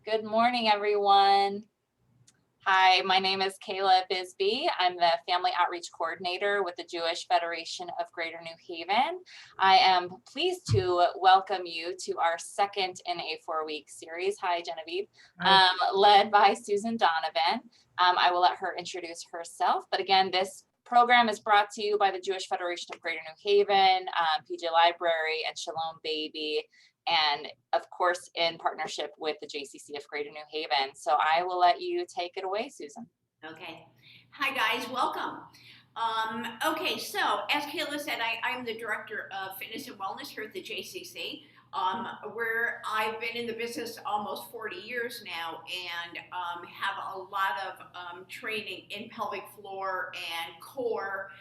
Good morning, everyone. Hi, my name is Kayla Bisbee. I'm the Family Outreach Coordinator with the Jewish Federation of Greater New Haven. I am pleased to welcome you to our second in a 4-week series. Hi, Genevieve. Led by Susan Donovan. I will let her introduce herself. But again, this program is brought to you by the Jewish Federation of Greater New Haven, PJ Library, and Shalom Baby, and of course in partnership with the JCC of Greater New Haven. So I will let you take it away, Susan. Okay. Hi guys, welcome. Okay, so as Kayla said, I'm the Director of Fitness and Wellness here at the JCC, where I've been in the business almost 40 years now and have a lot of training in pelvic floor and core,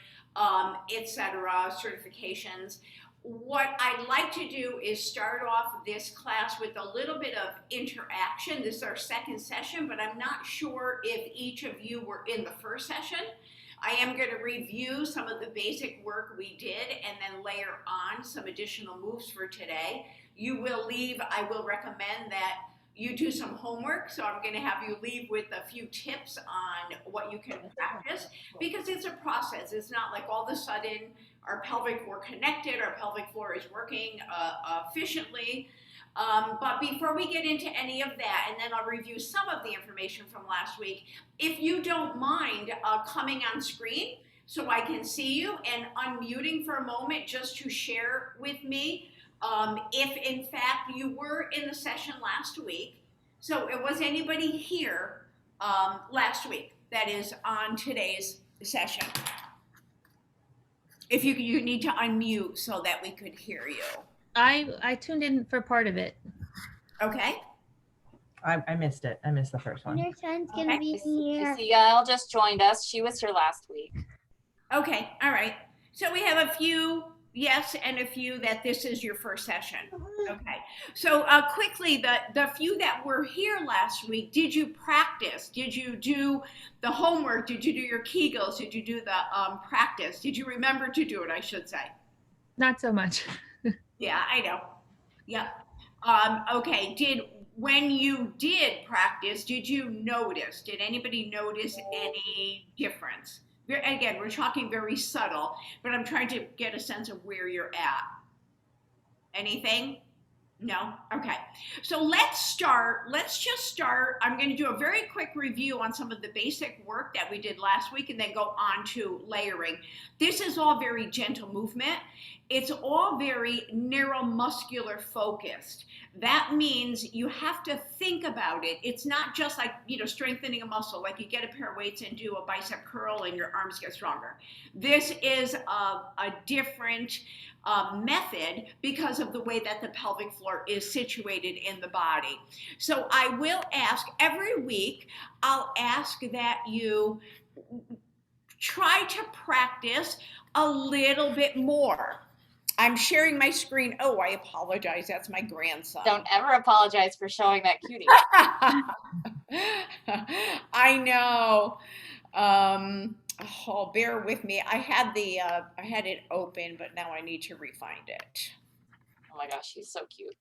etc., certifications. What I'd like to do is start off this class with a little bit of interaction. This is our second session, but I'm not sure if each of you were in the first session. I am going to review some of the basic work we did and then layer on some additional moves for today. You will leave, I will recommend that you do some homework, so I'm going to have you leave with a few tips on what you can practice, because it's a process. It's not like all of a sudden our pelvic floor connected, our pelvic floor is working efficiently. But before we get into any of that, and then I'll review some of the information from last week, if you don't mind coming on screen so I can see you and unmuting for a moment just to share with me if in fact you were in the session last week. So it was anybody here last week that is on today's session? If you need to unmute so that we could hear you. I tuned in for part of it. Okay. I missed it. I missed the first one. Your son's gonna be here. Yael just joined us. She was here last week. Okay, all right. So we have a few yes and a few that this is your first session. Okay. So quickly, the few that were here last week, did you practice? Did you do the homework? Did you do your Kegels? Did you do the practice? Did you remember to do it, I should say? Not so much. Yeah, I know. Yeah. Okay. When you did practice, did you notice? Did anybody notice any difference? Again, we're talking very subtle, but I'm trying to get a sense of where you're at. Anything? No? Okay. So let's just start. I'm going to do a very quick review on some of the basic work that we did last week and then go on to layering. This is all very gentle movement. It's all very neuromuscular focused. That means you have to think about it. It's not just like, strengthening a muscle, like you get a pair of weights and do a bicep curl and your arms get stronger. This is a different method because of the way that the pelvic floor is situated in the body. So I will ask every week, I'll ask that you try to practice a little bit more. I'm sharing my screen. Oh, I apologize. That's my grandson. Don't ever apologize for showing that cutie. I know. Oh, bear with me. I had it open, but now I need to refind it. Oh my gosh, he's so cute.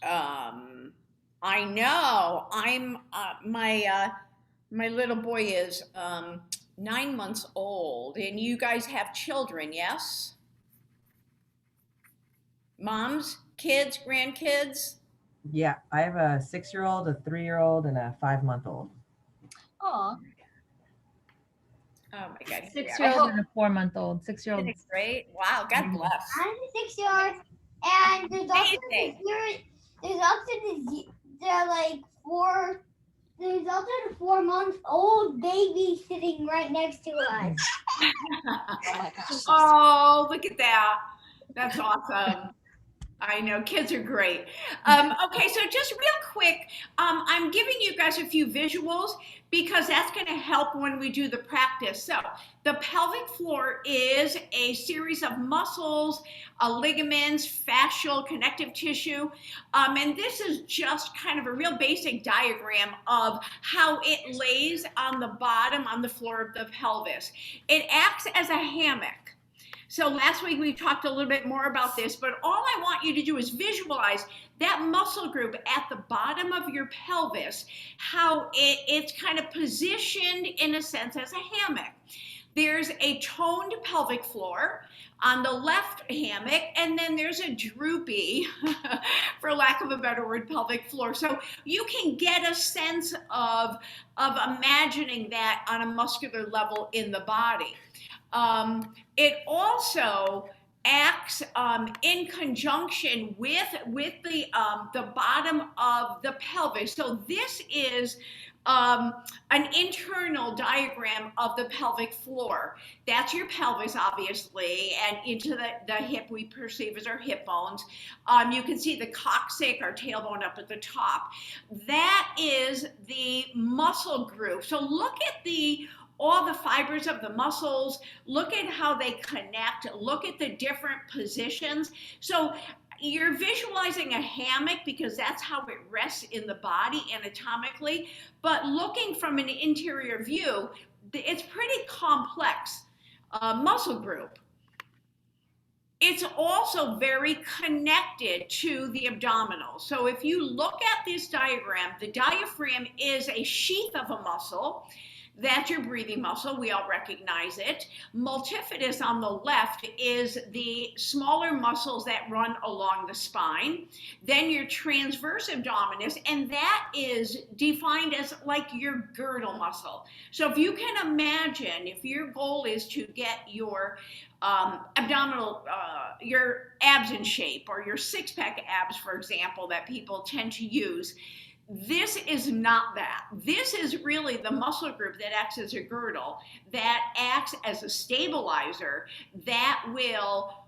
I know. I'm my little boy is 9 months old, and you guys have children, yes? Moms, kids, grandkids? Yeah, I have a 6-year-old, a 3-year-old, and a 5-month-old. Aw. Oh my God. 6-year-old and a 4-month-old. 6-year-old. Isn't it great? Wow, God bless. I'm a 6-year-old, and there's also the 4-month-old baby sitting right next to us. Oh my gosh. Oh, look at that. That's awesome. I know, kids are great. Okay, so just real quick, I'm giving you guys a few visuals because that's going to help when we do the practice. So the pelvic floor is a series of muscles, ligaments, fascial, connective tissue, and this is just kind of a real basic diagram of how it lays on the bottom, on the floor of the pelvis. It acts as a hammock. So last week we talked a little bit more about this, but all I want you to do is visualize that muscle group at the bottom of your pelvis, how it's kind of positioned in a sense as a hammock. There's a toned pelvic floor on the left hammock, and then there's a droopy, for lack of a better word, pelvic floor. So you can get a sense of imagining that on a muscular level in the body. It also acts in conjunction with the bottom of the pelvis. So this is an internal diagram of the pelvic floor. That's your pelvis, obviously, and into the hip we perceive as our hip bones. You can see the coccyx, our tailbone up at the top. That is the muscle group. So look at all the fibers of the muscles, look at how they connect, look at the different positions. So you're visualizing a hammock because that's how it rests in the body anatomically, but looking from an interior view, it's pretty complex muscle group. It's also very connected to the abdominal. So if you look at this diagram, the diaphragm is a sheath of a muscle. That's your breathing muscle. We all recognize it. Multifidus on the left is the smaller muscles that run along the spine. Then your transverse abdominis, and that is defined as like your girdle muscle. So if you can imagine, if your goal is to get your abdominal, your abs in shape, or your six-pack abs, for example, that people tend to use, this is not that. This is really the muscle group that acts as a girdle, that acts as a stabilizer, that will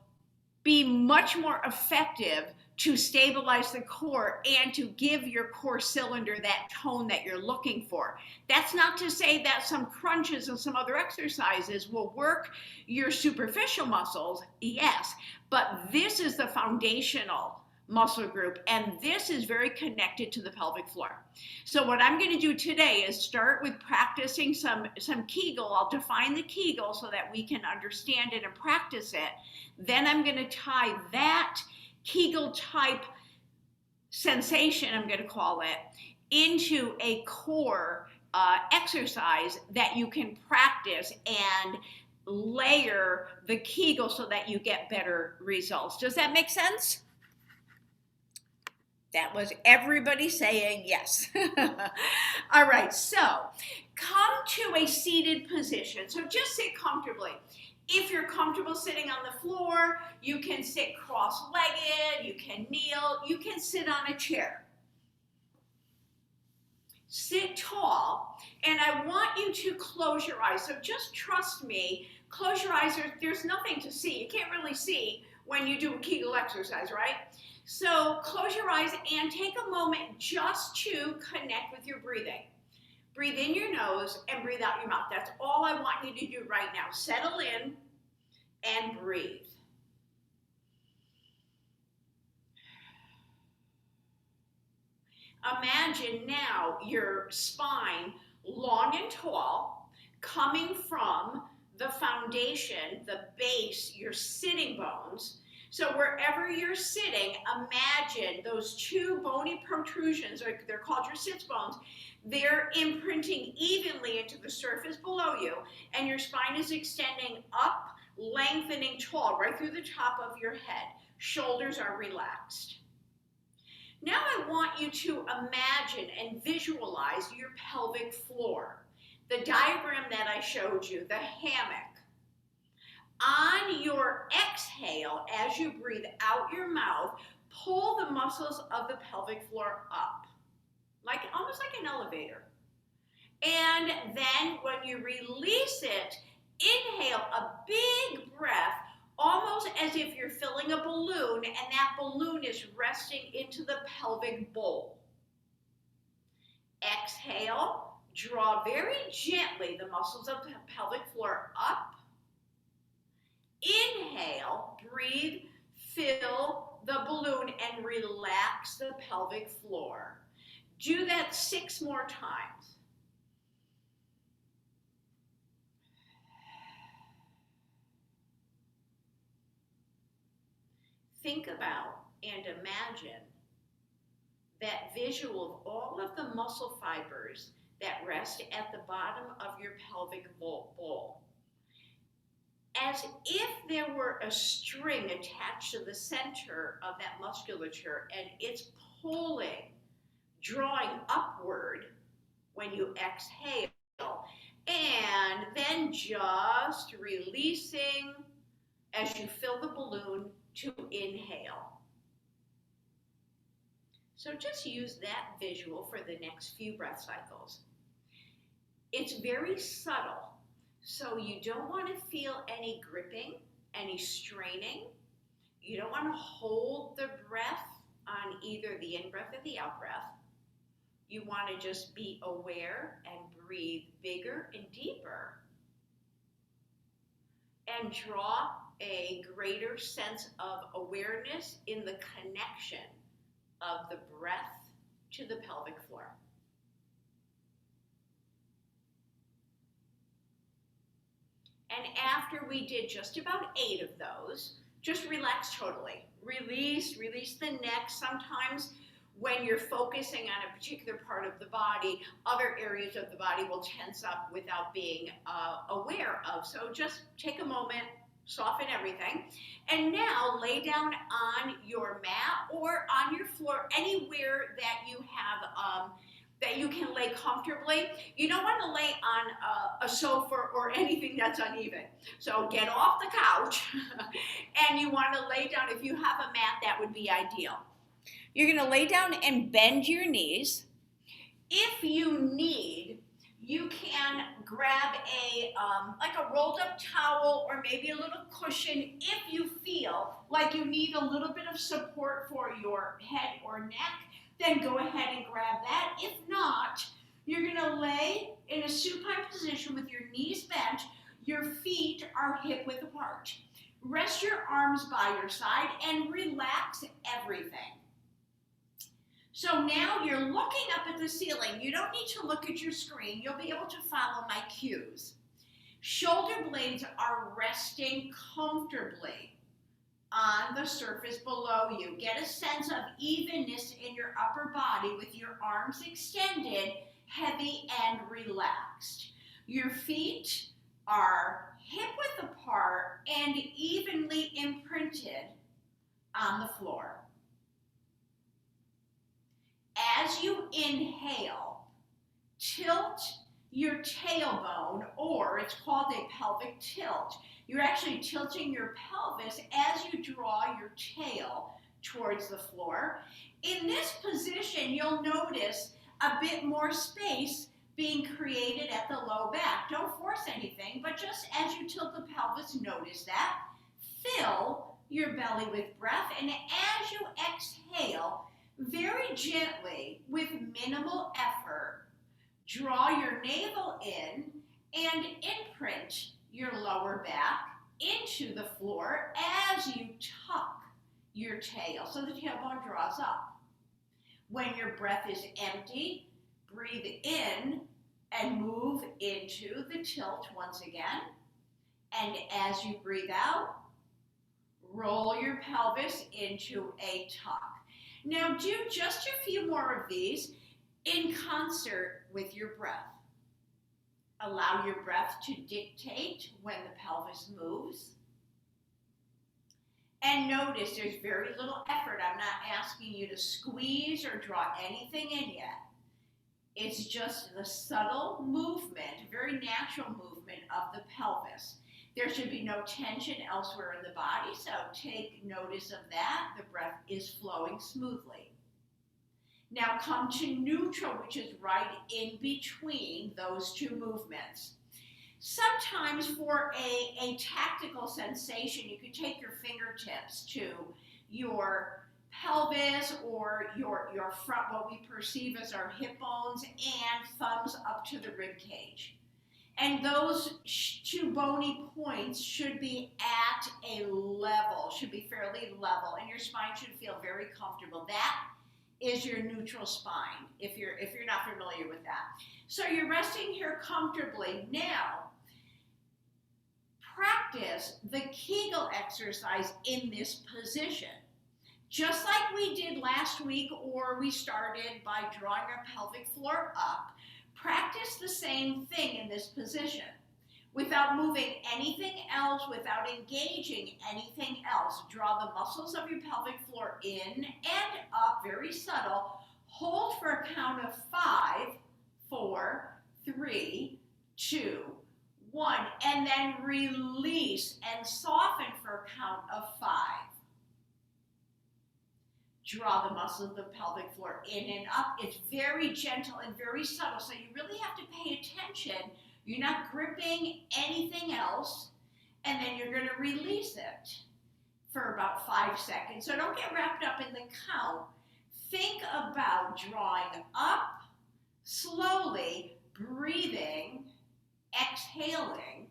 be much more effective to stabilize the core and to give your core cylinder that tone that you're looking for. That's not to say that some crunches and some other exercises will work your superficial muscles, yes, but this is the foundational muscle group, and this is very connected to the pelvic floor. So what I'm going to do today is start with practicing some Kegel. I'll define the Kegel so that we can understand it and practice it. Then I'm going to tie that Kegel type sensation, I'm going to call it, into a core exercise that you can practice and layer the Kegel so that you get better results. Does that make sense? That was everybody saying yes. All right, so come to a seated position. So just sit comfortably. If you're comfortable sitting on the floor, you can sit cross-legged, you can kneel, you can sit on a chair. Sit tall, and I want you to close your eyes. So just trust me, close your eyes. There's nothing to see. You can't really see when you do a Kegel exercise, right? So close your eyes and take a moment just to connect with your breathing. Breathe in your nose and breathe out your mouth. That's all I want you to do right now. Settle in and breathe. Imagine now your spine long and tall, coming from the foundation, the base, your sitting bones. So wherever you're sitting, imagine those two bony protrusions, or they're called your sits bones, they're imprinting evenly into the surface below you, and your spine is extending up, lengthening tall, right through the top of your head. Shoulders are relaxed. Now I want you to imagine and visualize your pelvic floor. The diagram that I showed you, the hammock. On your exhale, as you breathe out your mouth, pull the muscles of the pelvic floor up, almost like an elevator. And then when you release it, inhale a big breath, almost as if you're filling a balloon, and that balloon is resting into the pelvic bowl. Exhale, draw very gently the muscles of the pelvic floor up. Inhale, breathe, fill the balloon, and relax the pelvic floor. Do that 6 more times. think about and imagine that visual of all of the muscle fibers that rest at the bottom of your pelvic bowl, as if there were a string attached to the center of that musculature, and it's pulling, drawing upward when you exhale, and then just releasing as you fill the balloon to inhale. So just use that visual for the next few breath cycles. It's very subtle, so you don't want to feel any gripping, any straining. You don't want to hold the breath on either the in-breath or the out-breath. You want to just be aware and breathe bigger and deeper, and draw a greater sense of awareness in the connection of the breath to the pelvic floor. And after we did just about 8 of those, just relax totally. Release the neck. Sometimes when you're focusing on a particular part of the body, other areas of the body will tense up without being aware of. So just take a moment, soften everything. And now lay down on your mat or on your floor, anywhere that you have that you can lay comfortably. You don't want to lay on a sofa or anything that's uneven. So get off the couch and you want to lay down. If you have a mat, that would be ideal. You're going to lay down and bend your knees. If you need, you can grab like a rolled up towel or maybe a little cushion if you feel like you need a little bit of support for your head or neck. Then go ahead and grab that. If not, you're going to lay in a supine position with your knees bent. Your feet are hip width apart. Rest your arms by your side and relax everything. So now you're looking up at the ceiling. You don't need to look at your screen. You'll be able to follow my cues. Shoulder blades are resting comfortably on the surface below you. Get a sense of evenness in your upper body with your arms extended, heavy and relaxed. Your feet are hip width apart and evenly imprinted on the floor. As you inhale, tilt your tailbone, or it's called a pelvic tilt. You're actually tilting your pelvis as you draw your tail towards the floor. In this position, you'll notice a bit more space being created at the low back. Don't force anything, but just as you tilt the pelvis, notice that. Fill your belly with breath, and as you exhale, very gently, with minimal effort, draw your navel in and imprint your lower back into the floor as you tuck your tail so the tailbone draws up. When your breath is empty, breathe in and move into the tilt once again. And as you breathe out, roll your pelvis into a tuck. Now do just a few more of these in concert with your breath. Allow your breath to dictate when the pelvis moves. And notice there's very little effort. I'm not asking you to squeeze or draw anything in yet. It's just the subtle movement, very natural movement of the pelvis. There should be no tension elsewhere in the body, so take notice of that. The breath is flowing smoothly. Now come to neutral, which is right in between those two movements. Sometimes for a tactical sensation, you could take your fingertips to your pelvis or your front, what we perceive as our hip bones, and thumbs up to the rib cage. And those two bony points should be at a level, should be fairly level, and your spine should feel very comfortable. That is your neutral spine, if you're not familiar with that. So you're resting here comfortably. Now, practice the Kegel exercise in this position. Just like we did last week, or we started by drawing our pelvic floor up, practice the same thing in this position. Without moving anything else, without engaging anything else, draw the muscles of your pelvic floor in and up, very subtle. Hold for a count of 5, 4, 3, 2, 1, and then release and soften for a count of 5. Draw the muscles of the pelvic floor in and up. It's very gentle and very subtle, so you really have to pay attention. You're not gripping anything else, and then you're going to release it for about 5 seconds. So don't get wrapped up in the count. Think about drawing up, slowly breathing, exhaling,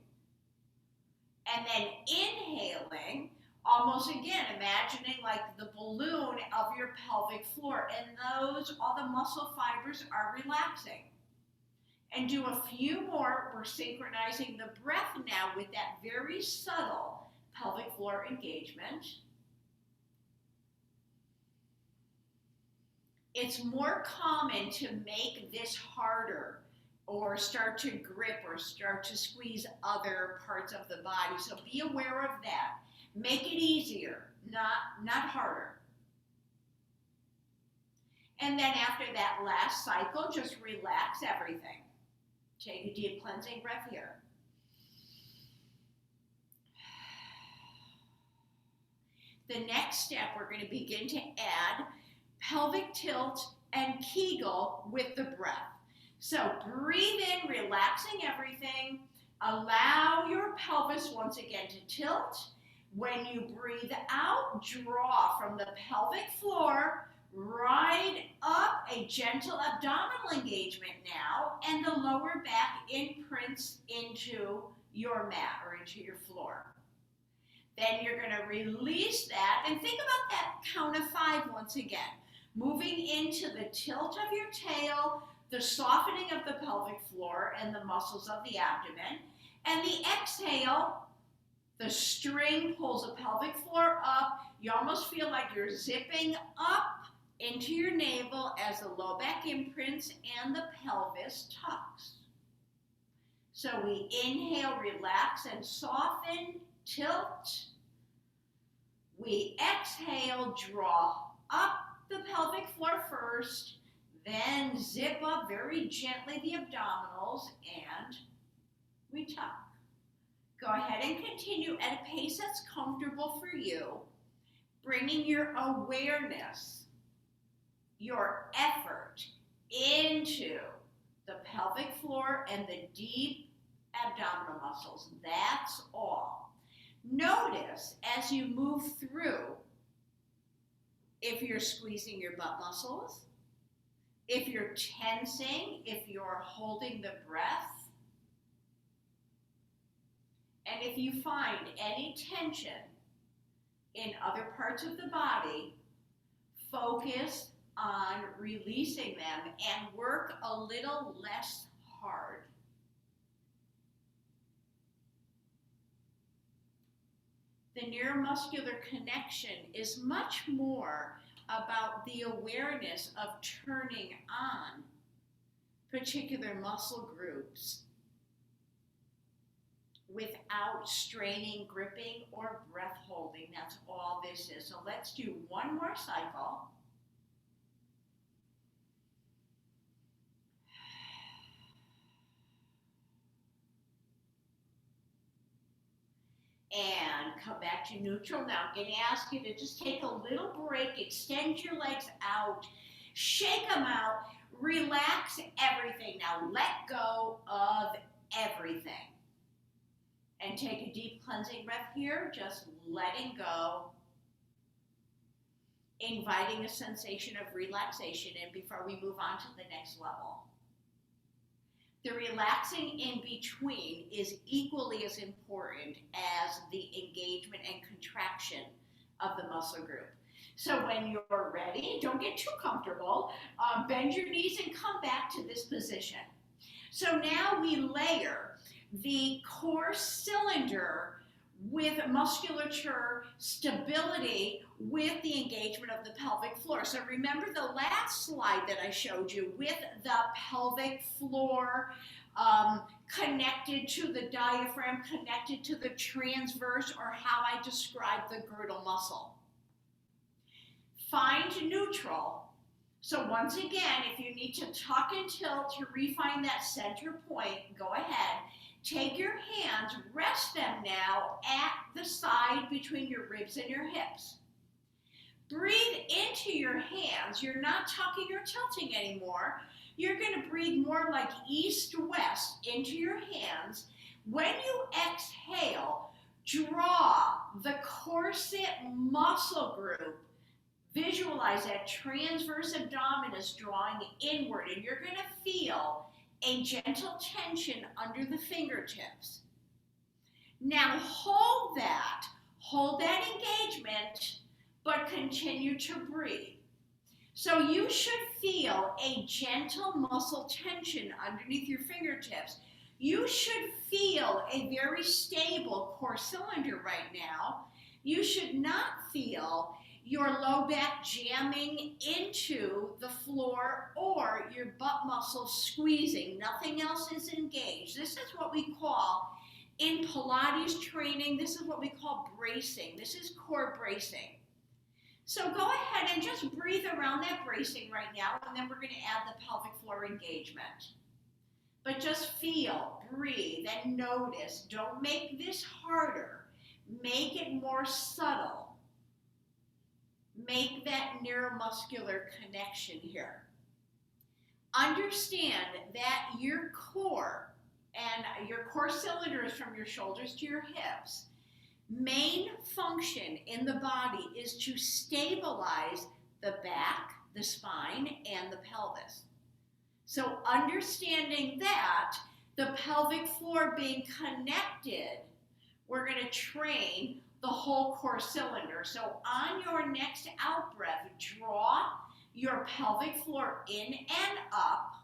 and then inhaling, almost again, imagining like the balloon of your pelvic floor, and all the muscle fibers are relaxing. And do a few more. We're synchronizing the breath now with that very subtle pelvic floor engagement. It's more common to make this harder or start to grip or start to squeeze other parts of the body. So be aware of that. Make it easier, not harder. And then after that last cycle, just relax everything. Take a deep cleansing breath here. The next step, we're going to begin to add pelvic tilt and Kegel with the breath. So breathe in, relaxing everything. Allow your pelvis once again to tilt. When you breathe out, draw from the pelvic floor right up, a gentle abdominal engagement now, and the lower back imprints into your mat or into your floor. Then you're going to release that, and think about that count of 5 once again. Moving into the tilt of your tail, the softening of the pelvic floor and the muscles of the abdomen, and the exhale, the string pulls the pelvic floor up. You almost feel like you're zipping up into your navel as the low back imprints and the pelvis tucks. So we inhale, relax and soften, tilt. We exhale, draw up the pelvic floor first, then zip up very gently the abdominals, and we tuck. Go ahead and continue at a pace that's comfortable for you, bringing your awareness, your effort into the pelvic floor and the deep abdominal muscles. That's all. Notice as you move through, if you're squeezing your butt muscles, if you're tensing, if you're holding the breath, and if you find any tension in other parts of the body, focus on releasing them and work a little less hard. The neuromuscular connection is much more about the awareness of turning on particular muscle groups without straining, gripping, or breath holding. That's all this is. So let's do one more cycle. And come back to neutral. Now I'm going to ask you to just take a little break, extend your legs out, shake them out, relax everything. Now let go of everything. And take a deep cleansing breath here, just letting go, inviting a sensation of relaxation in before we move on to the next level. The relaxing in between is equally as important as the engagement and contraction of the muscle group. So when you're ready, don't get too comfortable, bend your knees and come back to this position. So now we layer the core cylinder with musculature stability with the engagement of the pelvic floor. So remember the last slide that I showed you with the pelvic floor connected to the diaphragm, connected to the transverse, or how I described the girdle muscle. Find neutral. So once again, if you need to tuck and tilt to refine that center point, go ahead. Take your hands, rest them now at the side between your ribs and your hips. Breathe into your hands. You're not tucking or tilting anymore. You're going to breathe more like east-west into your hands. When you exhale, draw the corset muscle group. Visualize that transverse abdominis drawing inward, and you're going to feel a gentle tension under the fingertips. Now hold that engagement, but continue to breathe. So you should feel a gentle muscle tension underneath your fingertips. You should feel a very stable core cylinder right now. You should not feel your low back jamming into the floor or your butt muscles squeezing. Nothing else is engaged. This is what we call, in Pilates training, this is what we call bracing. This is core bracing. So go ahead and just breathe around that bracing right now, and then we're going to add the pelvic floor engagement. But just feel, breathe, and notice. Don't make this harder. Make it more subtle. Make that neuromuscular connection here. Understand that your core, and your core cylinder is from your shoulders to your hips, main function in the body is to stabilize the back, the spine, and the pelvis. So understanding that, the pelvic floor being connected, we're going to train the whole core cylinder. So on your next out breath, draw your pelvic floor in and up,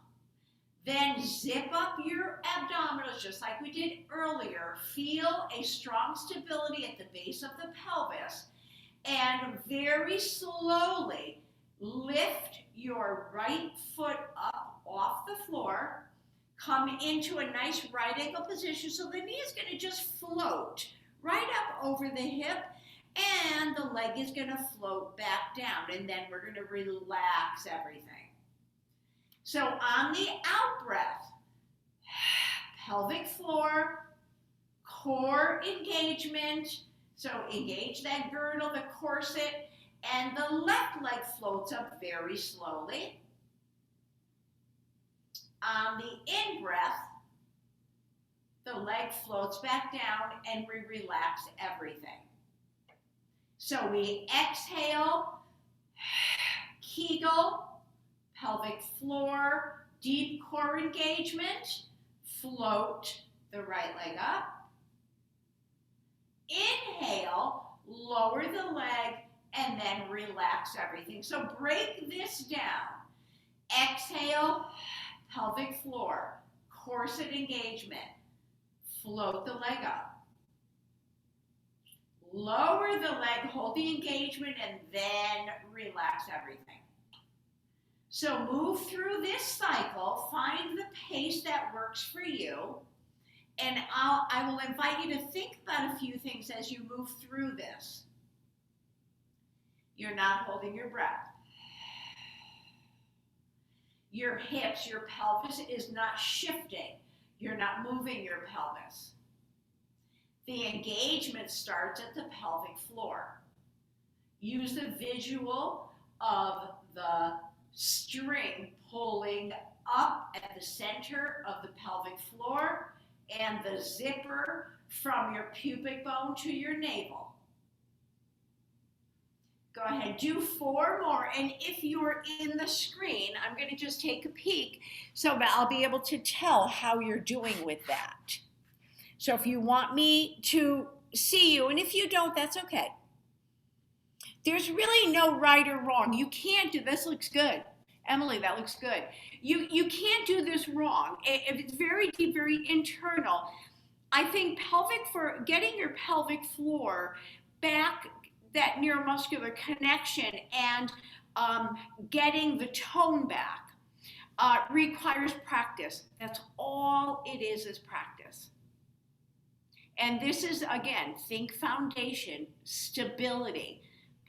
then zip up your abdominals just like we did earlier. Feel a strong stability at the base of the pelvis, and very slowly lift your right foot up off the floor. Come into a nice right ankle position so the knee is going to just float right up over the hip, and the leg is going to float back down, and then we're going to relax everything. So on the out breath, pelvic floor, core engagement, so engage that girdle, the corset, and the left leg floats up very slowly. On the in breath, the leg floats back down and we relax everything. So we exhale, Kegel, pelvic floor, deep core engagement, float the right leg up. Inhale, lower the leg, and then relax everything. So break this down. Exhale, pelvic floor, corset engagement. Float the leg up. Lower the leg, hold the engagement, and then relax everything. So move through this cycle, find the pace that works for you, and I will invite you to think about a few things as you move through this. You're not holding your breath. Your hips, your pelvis is not shifting. You're not moving your pelvis. The engagement starts at the pelvic floor. Use the visual of the string pulling up at the center of the pelvic floor and the zipper from your pubic bone to your navel. Go ahead, do 4 more, and if you're in the screen, I'm going to just take a peek so that I'll be able to tell how you're doing with that. So if you want me to see you, and if you don't, that's okay. There's really no right or wrong. You can't do this. Looks good. Emily, that looks good. You can't do this wrong. If it's very deep, very internal, I think for getting your pelvic floor back that neuromuscular connection and getting the tone back requires practice. That's all it is practice. And this is, again, think foundation, stability,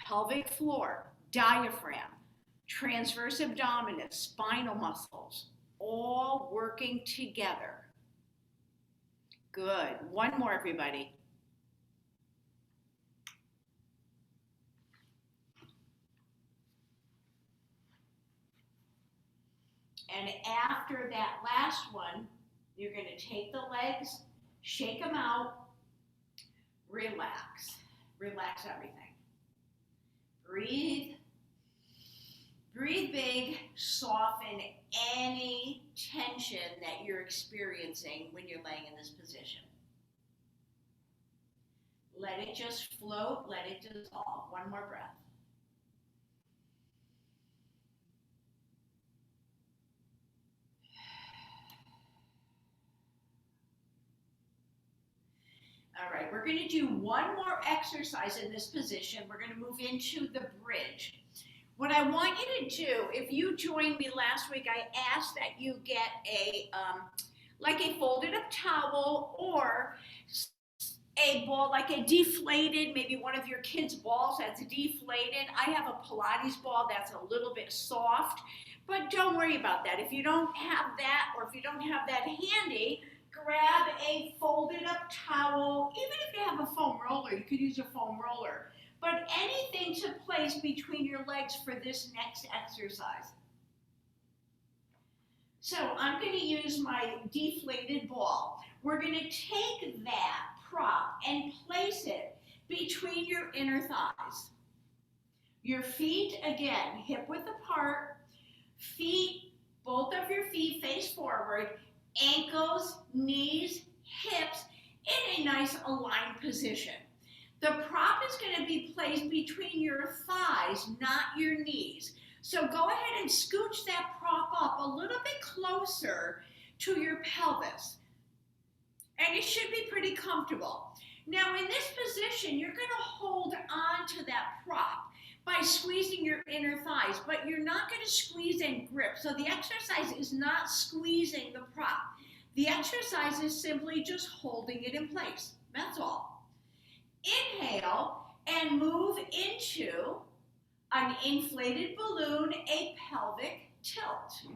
pelvic floor, diaphragm, transverse abdominis, spinal muscles, all working together. Good. One more, everybody. And after that last one, you're going to take the legs, shake them out, relax. Relax everything. Breathe. Breathe big, soften any tension that you're experiencing when you're laying in this position. Let it just float, let it dissolve. One more breath. All right, we're going to do one more exercise in this position. We're going to move into the bridge. What I want you to do, if you joined me last week, I asked that you get like a folded up towel or a ball, like a deflated, maybe one of your kids' balls that's deflated. I have a Pilates ball that's a little bit soft, but don't worry about that. If you don't have that, or if you don't have that handy, grab a folded up towel. Even if you have a foam roller, you could use a foam roller. But anything to place between your legs for this next exercise. So I'm going to use my deflated ball. We're going to take that prop and place it between your inner thighs. Your feet, again, hip width apart. Feet, both of your feet face forward. Ankles, knees, hips in a nice aligned position. The prop is going to be placed between your thighs, not your knees. So go ahead and scooch that prop up a little bit closer to your pelvis. And it should be pretty comfortable. Now in this position, you're going to hold on to that prop by squeezing your inner thighs, but you're not going to squeeze and grip. So the exercise is not squeezing the prop. The exercise is simply just holding it in place. That's all. Inhale and move into an inflated balloon, a pelvic tilt.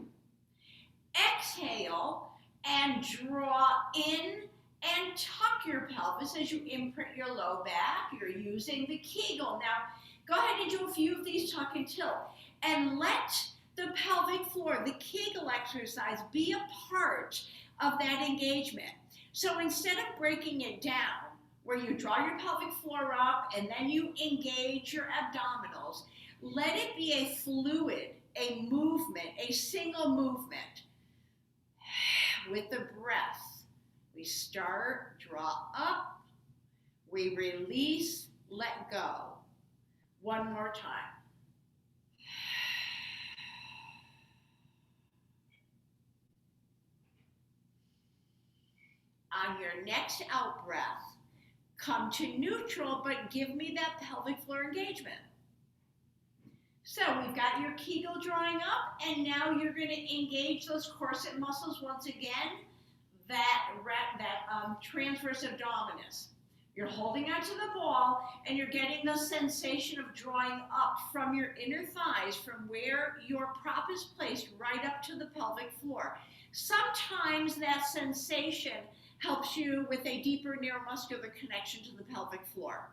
Exhale and draw in and tuck your pelvis as you imprint your low back. You're using the Kegel. Now, go ahead and do a few of these tuck and tilt. And let the pelvic floor, the Kegel exercise, be a part of that engagement. So instead of breaking it down, where you draw your pelvic floor up and then you engage your abdominals, let it be a fluid, a movement, a single movement. With the breath, we start, draw up, we release, let go. One more time. On your next out breath, come to neutral, but give me that pelvic floor engagement. So we've got your Kegel drawing up, and now you're going to engage those corset muscles once again, that transverse abdominis. You're holding onto the ball, and you're getting the sensation of drawing up from your inner thighs, from where your prop is placed, right up to the pelvic floor. Sometimes that sensation helps you with a deeper neuromuscular connection to the pelvic floor.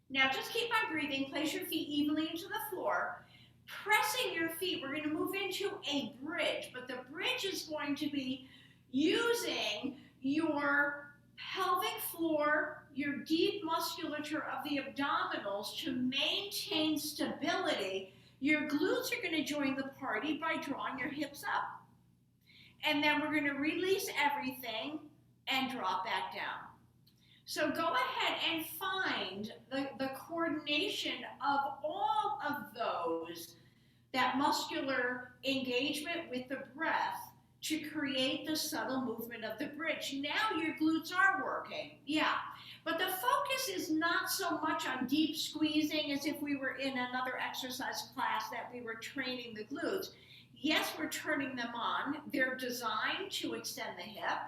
Now just keep on breathing, place your feet evenly into the floor. Pressing your feet, we're going to move into a bridge, but the bridge is going to be using your pelvic floor, your deep musculature of the abdominals to maintain stability. Your glutes are going to join the party by drawing your hips up. And then we're going to release everything and drop back down. So go ahead and find the coordination of all of those, that muscular engagement with the breath, to create the subtle movement of the bridge. Now your glutes are working, yeah. But the focus is not so much on deep squeezing as if we were in another exercise class that we were training the glutes. Yes, we're turning them on. They're designed to extend the hip,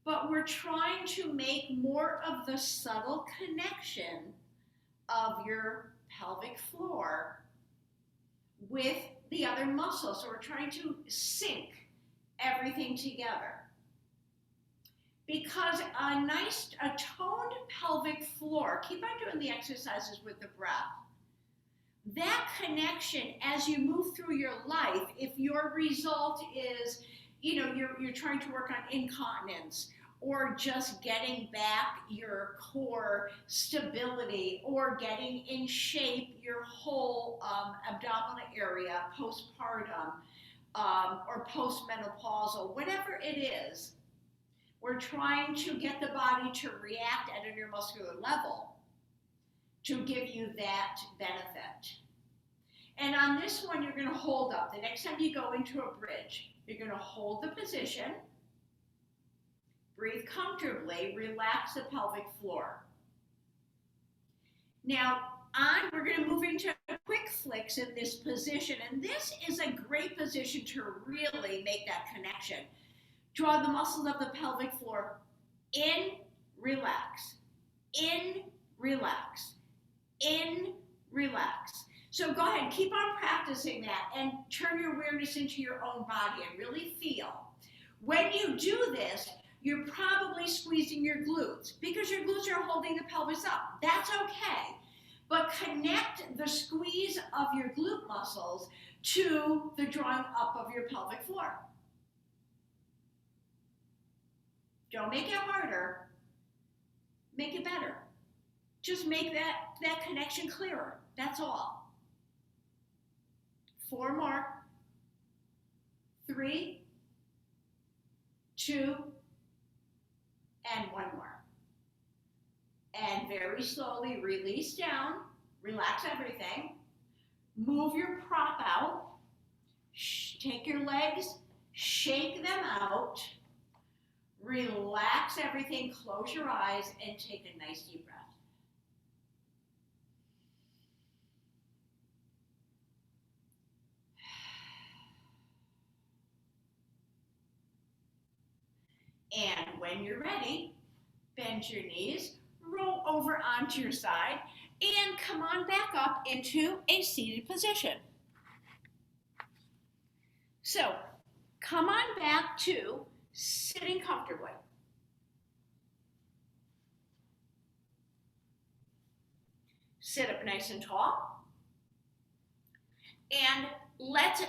but we're trying to make more of the subtle connection of your pelvic floor with the other muscles. So we're trying to sync everything together. Because a toned pelvic floor, keep on doing the exercises with the breath. That connection as you move through your life, if your result is, you're trying to work on incontinence, or just getting back your core stability, or getting in shape your whole abdominal area postpartum or postmenopausal, whatever it is, we're trying to get the body to react at a neuromuscular level to give you that benefit. And on this one, you're going to hold up. The next time you go into a bridge, you're going to hold the position, breathe comfortably, relax the pelvic floor. Now, we're going to move into quick flicks in this position, and this is a great position to really make that connection. Draw the muscles of the pelvic floor in, relax, in, relax, in, relax. So go ahead, keep on practicing that and turn your awareness into your own body and really feel. When you do this, you're probably squeezing your glutes because your glutes are holding the pelvis up. That's okay. But connect the squeeze of your glute muscles to the drawing up of your pelvic floor. Don't make it harder. Make it better. Just make that connection clearer. That's all. 4 more. 3, 2, and 1 more. And very slowly release down, relax everything. Move your prop out. Take your legs, shake them out. Relax everything, close your eyes, and take a nice deep breath. And when you're ready, bend your knees, roll over onto your side, and come on back up into a seated position. So, come on back to sitting comfortably. Sit up nice and tall. And let's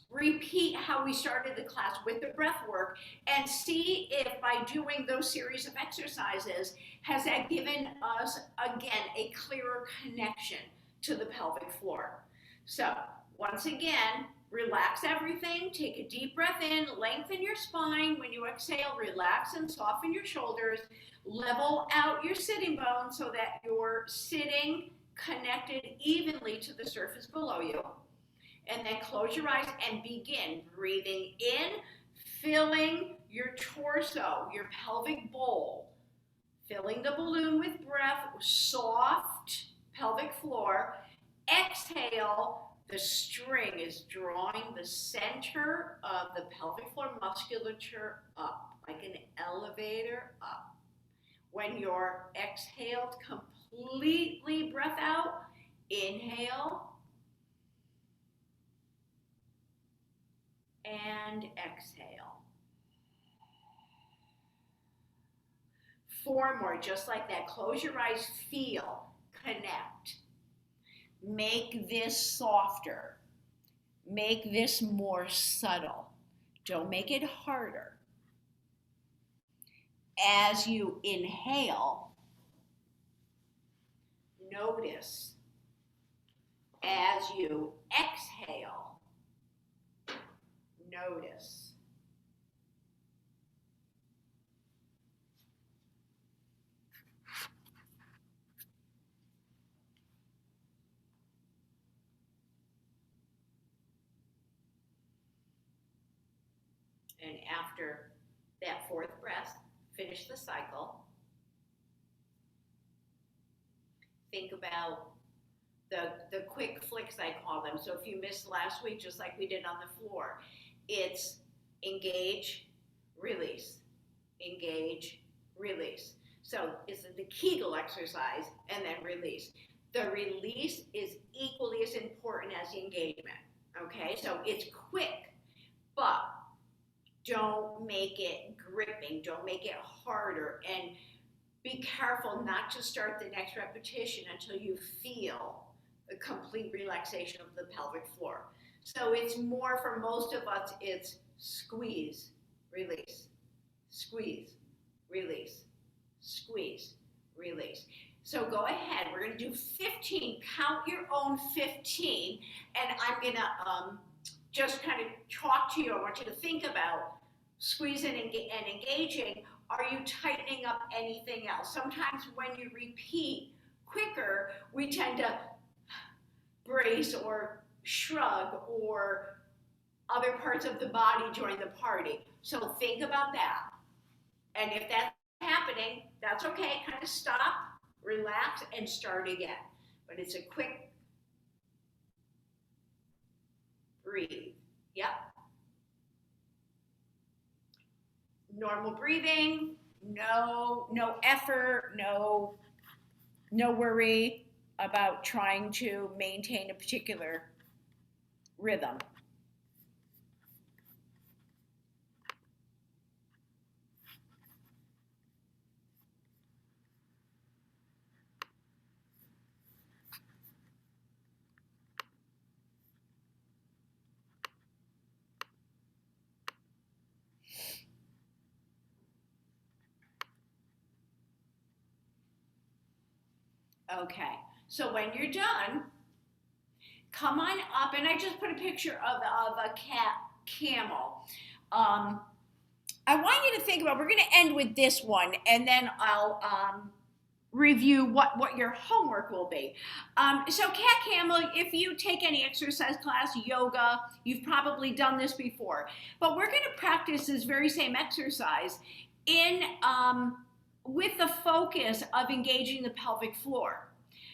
repeat how we started the class with the breath work and see if by doing those series of exercises, has that given us, again, a clearer connection to the pelvic floor. So, once again, relax everything, take a deep breath in, lengthen your spine. When you exhale, relax and soften your shoulders, level out your sitting bones so that you're sitting connected evenly to the surface below you. And then close your eyes and begin breathing in, filling your torso, your pelvic bowl, filling the balloon with breath, soft pelvic floor. Exhale, the string is drawing the center of the pelvic floor musculature up, like an elevator up. When you're exhaled, completely breath out, inhale, and exhale. 4 more, just like that. Close your eyes, feel, connect. Make this softer. Make this more subtle. Don't make it harder. As you inhale, notice. As you exhale, notice. And after that fourth breath, finish the cycle. Think about the quick flicks, I call them. So if you missed last week, just like we did on the floor, it's engage, release, engage, release. So it's the Kegel exercise and then release. The release is equally as important as the engagement, okay? So it's quick, but don't make it gripping, don't make it harder, and be careful not to start the next repetition until you feel the complete relaxation of the pelvic floor. So it's more, for most of us, it's squeeze, release, squeeze, release, squeeze, release. So go ahead, we're gonna do 15, count your own 15, and I'm gonna just kind of talk to you. I want you to think about squeezing and engaging. Are you tightening up anything else? Sometimes when you repeat quicker, we tend to brace or shrug, or other parts of the body join the party. So think about that. And if that's happening, that's okay. Kind of stop, relax, and start again. But it's a quick breathe. Yep. Normal breathing, no effort, no worry about trying to maintain a particular rhythm. Okay, so when you're done, come on up, and I just put a picture of a camel. I want you to think about, we're gonna end with this one, and then I'll review what your homework will be. So cat camel, if you take any exercise class, yoga, you've probably done this before, but we're gonna practice this very same exercise in with the focus of engaging the pelvic floor.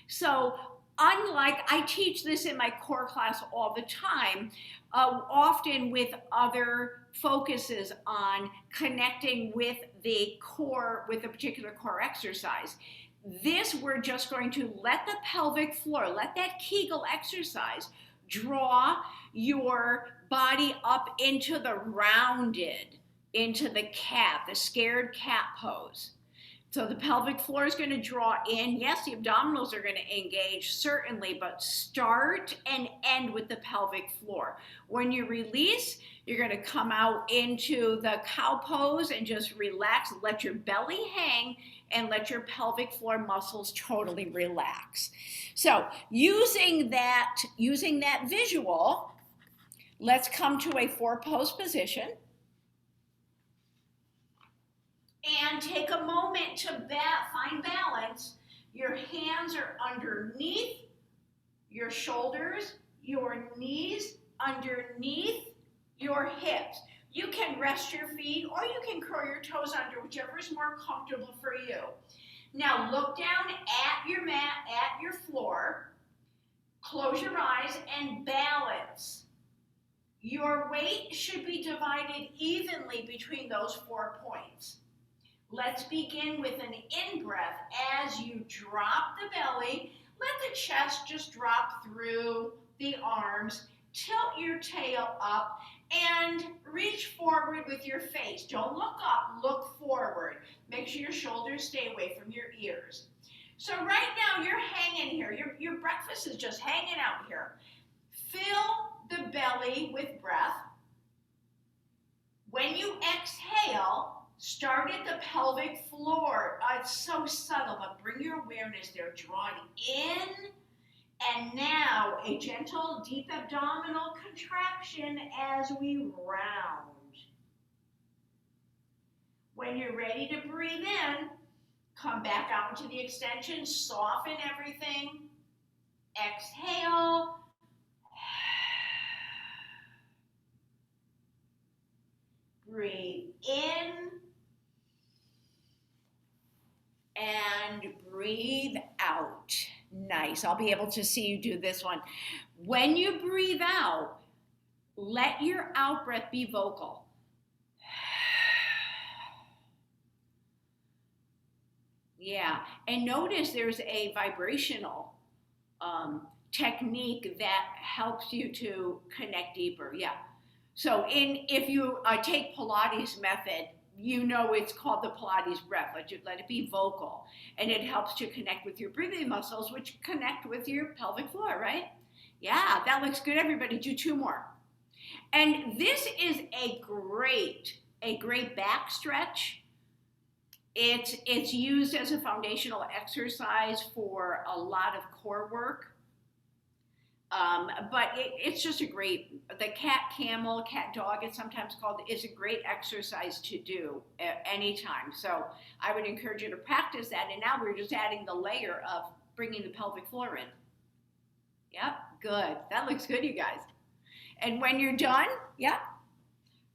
So unlike, I teach this in my core class all the time, often with other focuses on connecting with the core, with a particular core exercise. This, we're just going to let the pelvic floor, let that Kegel exercise draw your body up into the rounded, into the cat, the scared cat pose. So the pelvic floor is going to draw in. Yes, the abdominals are going to engage, certainly, but start and end with the pelvic floor. When you release, you're going to come out into the cow pose and just relax. Let your belly hang and let your pelvic floor muscles totally relax. So using that visual, let's come to a four-pose position. And take a moment to find balance. Your hands are underneath your shoulders, your knees underneath your hips. You can rest your feet, or you can curl your toes under, whichever is more comfortable for you. Now look down at your mat, at your floor. Close your eyes and balance. Your weight should be divided evenly between those 4 points. Let's begin with an in-breath. As you drop the belly, let the chest just drop through the arms. Tilt your tail up and reach forward with your face. Don't look up, look forward. Make sure your shoulders stay away from your ears. So right now you're hanging here. Your breakfast is just hanging out here. Fill the belly with breath. When you exhale, start at the pelvic floor. It's so subtle, but bring your awareness there. Draw it in, and now a gentle, deep abdominal contraction as we round. When you're ready to breathe in, come back out into the extension, soften everything. Exhale. breathe in, and breathe out. Nice. I'll be able to see you do this one. When you breathe out, let your out breath be vocal. Yeah, and notice there's a vibrational technique that helps you to connect deeper. Yeah. So if you take Pilates method, you know it's called the Pilates breath. Let it be vocal, and it helps to connect with your breathing muscles, which connect with your pelvic floor, right? Yeah, that looks good, everybody. Do 2 more. And this is a great back stretch. It's used as a foundational exercise for a lot of core work. But it's just the cat camel, cat dog, it's sometimes called, is a great exercise to do at any time. So I would encourage you to practice that. And now we're just adding the layer of bringing the pelvic floor in. Yep, good. That looks good, you guys. And when you're done,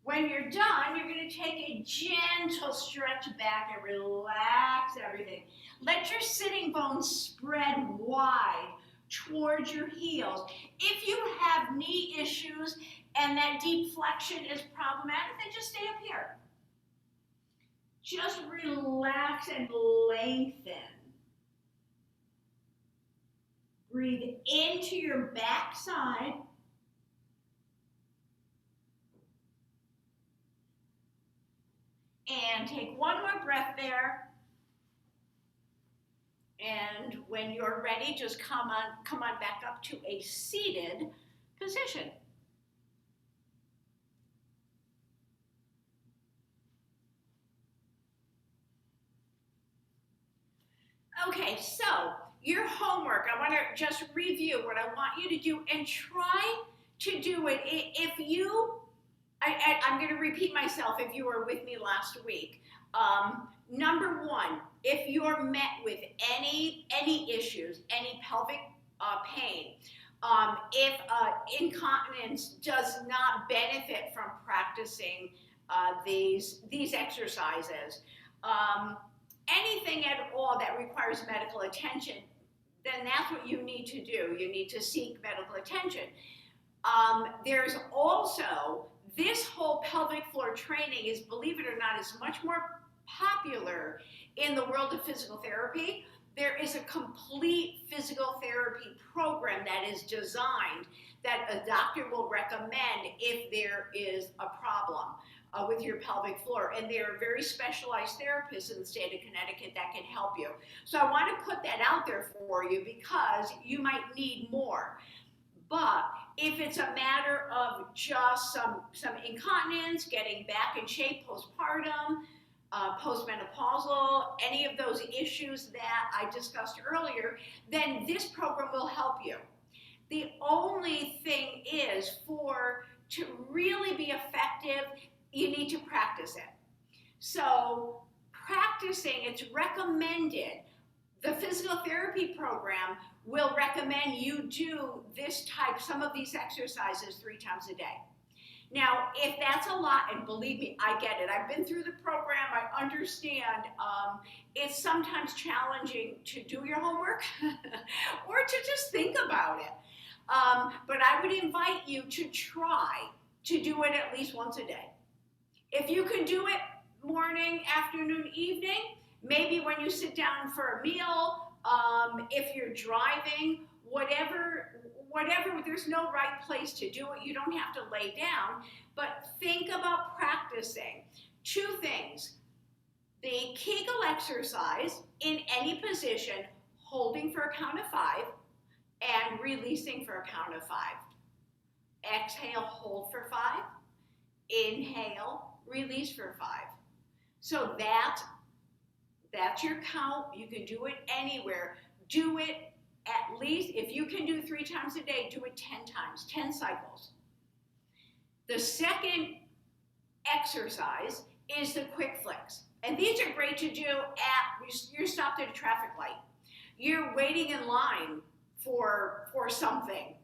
when you're done, you're going to take a gentle stretch back and relax everything. Let your sitting bones spread wide towards your heels. If you have knee issues and that deep flexion is problematic, then just stay up here. Just relax and lengthen. Breathe into your backside. And take one more breath there. And when you're ready, just come on back up to a seated position. Okay, so your homework, I want to just review what I want you to do and try to do it. If you, I'm going to repeat myself if you were with me last week. Number 1, if you're met with any issues, any pelvic pain, if incontinence does not benefit from practicing these exercises, anything at all that requires medical attention, then that's what you need to do. You need to seek medical attention. There's also, this whole pelvic floor training is, believe it or not, is much more popular in the world of physical therapy. There is a complete physical therapy program that is designed that a doctor will recommend if there is a problem with your pelvic floor. And there are very specialized therapists in the state of Connecticut that can help you. So I want to put that out there for you because you might need more. But if it's a matter of just some incontinence, getting back in shape postpartum, postmenopausal, any of those issues that I discussed earlier, then this program will help you. The only thing is, to really be effective, you need to practice it. So practicing, it's recommended. The physical therapy program will recommend you do some of these exercises 3 times a day. Now, if that's a lot, and believe me, I get it. I've been through the program. I understand it's sometimes challenging to do your homework or to just think about it. But I would invite you to try to do it at least once a day. If you can do it morning, afternoon, evening, maybe when you sit down for a meal, if you're driving, whatever, there's no right place to do it. You don't have to lay down, but think about practicing 2 things. The Kegel exercise in any position, holding for a count of 5 and releasing for a count of 5. Exhale, hold for 5. Inhale, release for 5. So that's your count. You can do it anywhere. Do it at least, if you can do 3 times a day, do it 10 times, 10 cycles. The second exercise is the quick flicks. And these are great to do you're stopped at a traffic light. You're waiting in line for something.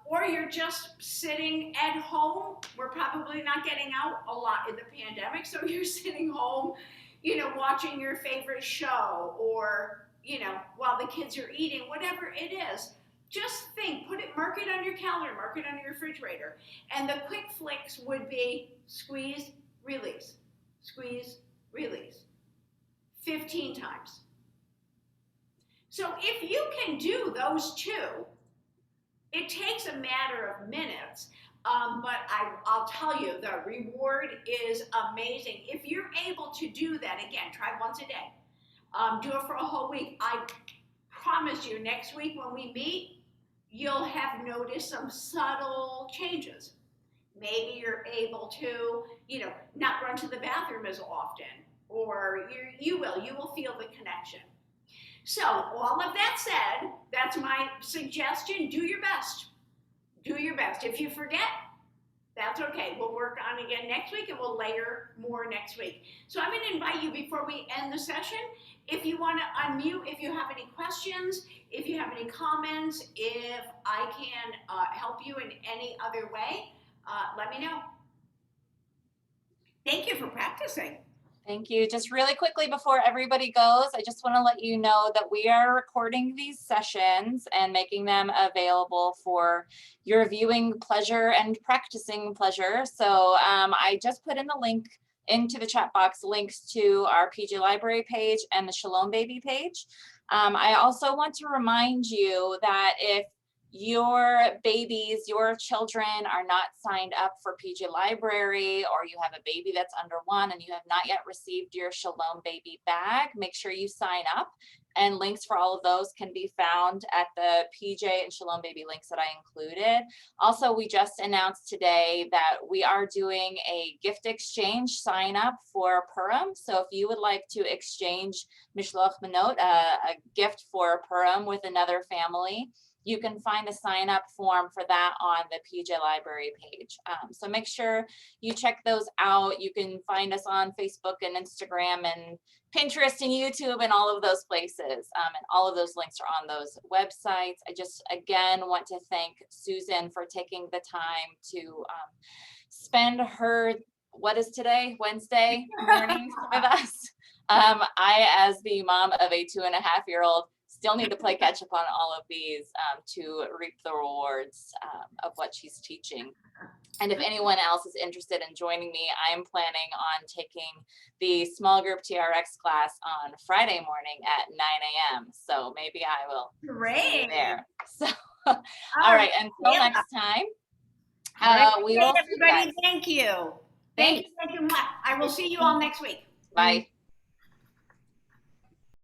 or you're just sitting at home. We're probably not getting out a lot in the pandemic, so you're sitting home, watching your favorite show, or, while the kids are eating, whatever it is. Just think, mark it on your calendar, mark it on your refrigerator. And the quick flicks would be squeeze, release, squeeze, release, 15 times. So if you can do those two, it takes a matter of minutes, but I'll tell you, the reward is amazing. If you're able to do that, again, try once a day. Do it for a whole week. I promise you, next week when we meet, you'll have noticed some subtle changes. Maybe you're able to, not run to the bathroom as often, or you will feel the connection. So all of that said, that's my suggestion. Do your best. Do your best. If you forget, that's okay. We'll work on it again next week, and we'll layer more next week. So I'm going to invite you, before we end the session, if you want to unmute, if you have any questions, if you have any comments, if I can help you in any other way, let me know. Thank you for practicing. Thank you. Just really quickly before everybody goes, I just want to let you know that we are recording these sessions and making them available for your viewing pleasure and practicing pleasure. So I just put in the link into the chat box, links to our PJ Library page and the Shalom Baby page. I also want to remind you that if your babies, your children are not signed up for PJ Library, or you have a baby that's under 1 and you have not yet received your Shalom Baby bag, make sure you sign up. And links for all of those can be found at the PJ and Shalom Baby links that I included. Also, we just announced today that we are doing a gift exchange sign up for Purim. So if you would like to exchange Mishloach Manot, a gift for Purim with another family, you can find the sign up form for that on the PJ Library page. So make sure you check those out. You can find us on Facebook and Instagram and Pinterest and YouTube and all of those places. And all of those links are on those websites. I just, again, want to thank Susan for taking the time to spend her, what is today, Wednesday mornings with us. I, as the mom of a 2.5-year-old, still need to play catch up on all of these to reap the rewards of what she's teaching. And if anyone else is interested in joining me, I am planning on taking the small group TRX class on Friday morning at 9 a.m. So maybe I will see you there. So, all right, until next time, we will see you guys. Everybody, thank you. Thanks. Thank you much. I will see you all next week. Bye.